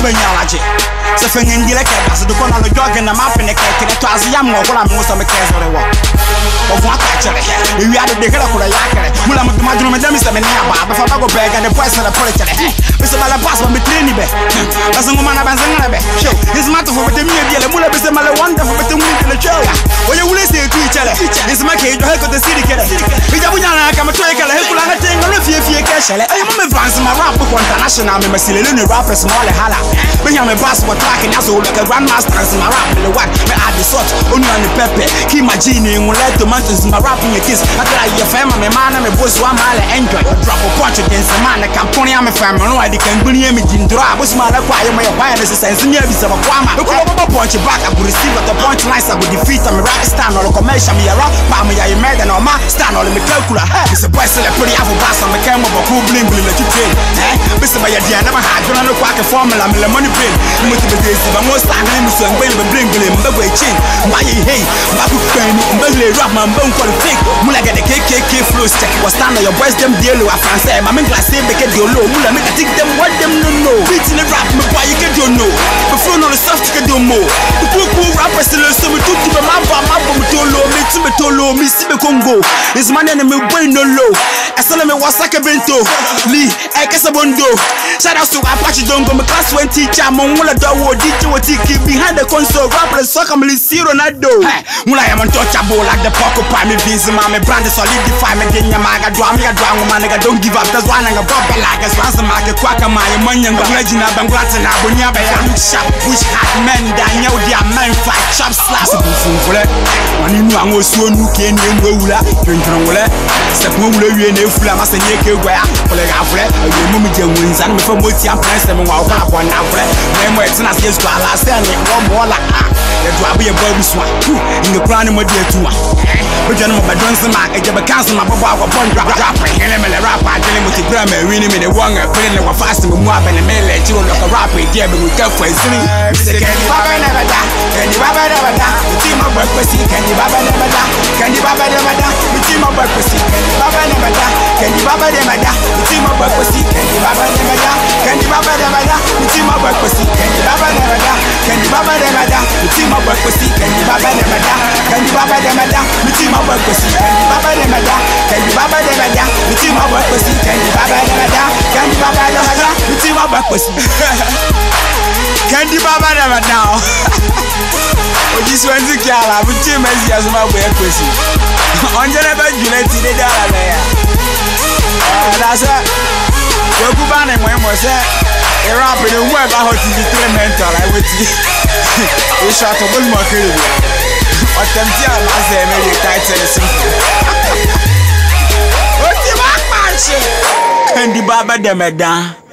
Quenya. So for India, like as the corner of the dog and a map in the cake, and it was young or what I'm most of the case of the war. Of what actually, if you had the head of the yakare, will I imagine my Mr. Meniaba, before I go back and the price of the political. Mr. Malapas will be training back. As a woman of Azanabe, show his matter for the media, the Mula Mr. Mala wonderful with the wind in the show. What you will say to each other is my case to help the city. If you want to take a help, I think I'll if you cash. I am advancing my rap book international, I'm a Silene rapper, small hala. When I'm a passport. As like a grandmaster in my rap, the one I add the salt, only on the pepper, keep my genie, will let the mountains in my rapping your kiss. I try your family, my man, and my boss, one mile enjoy. Drop a punch against the man, I can't pony on my family, no, I can bring him in drop. What's my require my awareness and senior is a Kwama. Look over punch back, I would receive at the punch nice, I would defeat a rap stand or a commercial, me a rock, Pammy, I made an or my stand or the calcula. It's a boy, a pretty apple bass on the camera, but who bling will let you train. Mr. Bayadi, I never had one quack a formula, I'm a money pin. I'm most angry, so I'm going to bring him the way chain. My hey, Babu Penny, Belly Rap, my bone called fake. Mula get the KKK flow check. Was stand on your boys, them deal with a France. I'm in class, they get your low. Mula make a take them what them no know. Beating the rap, my boy, you get your know. Before no stuff to get your more. The cool rappers still so we took to the map, my bomb to low, me to me to low, me see me Congo. It's my name, way no low. I saw them was like a bento. Lee, I guess a bondo. Shout out to Apache Dongo, my class 20 teacher, Mongola Dawo. Keep behind the console, rapper, soccer, zero Ronaldo. When I am untouchable like the porcupine, me busy, my brand solidify me. Then your maga, drama, man, I don't give up. That's why I'm a bubble like a ransom, like a quacker, my money, and Regina, Bangratin, Abunia, sharp, push hard men, Daniel, their man, fight, sharp slash. When you know I'm also new, can you go? You're September, you and a flam, as a naked wear, for a half red, a woman, wins, and before what you press them while one half red. When we're not just last time, one more like the drop be a boy with one in the crown of my dear two. But you know, my Johnson Mark, I have a council, my papa, upon rapper, and I'm a rapper, telling me to grammar, winning me the one, putting them fast and more than a mail, let you look a rapper, dear, but we go for a silly. Can you Baba never die? Can you Baba never die? The team of breakfast, can you Baba never die? Can you Baba never die? The team of breakfast, can you Baba never die? Can you Baba never die? The team of breakfast, can you Baba never die? Can you Baba never die? The team of breakfast, can you Baba never die? Can you Baba never die? The team of breakfast, can you Baba never die? Can you Baba never die? The team of breakfast, can you Baba never die? Can you Baba never die? The team of breakfast, can you Baba never die? Can you Baba never die? The team of breakfast. Can you Baba never die? Oh, this one's a car. We team as my way of question. On the level, you let it down there. That's it. You're good man, and when was that? A rapper, the web, I want to be mental. I would see. We shot a bull market. What them tell us, they made it tight and simple. What's the back, man? Candy Baba, them a down.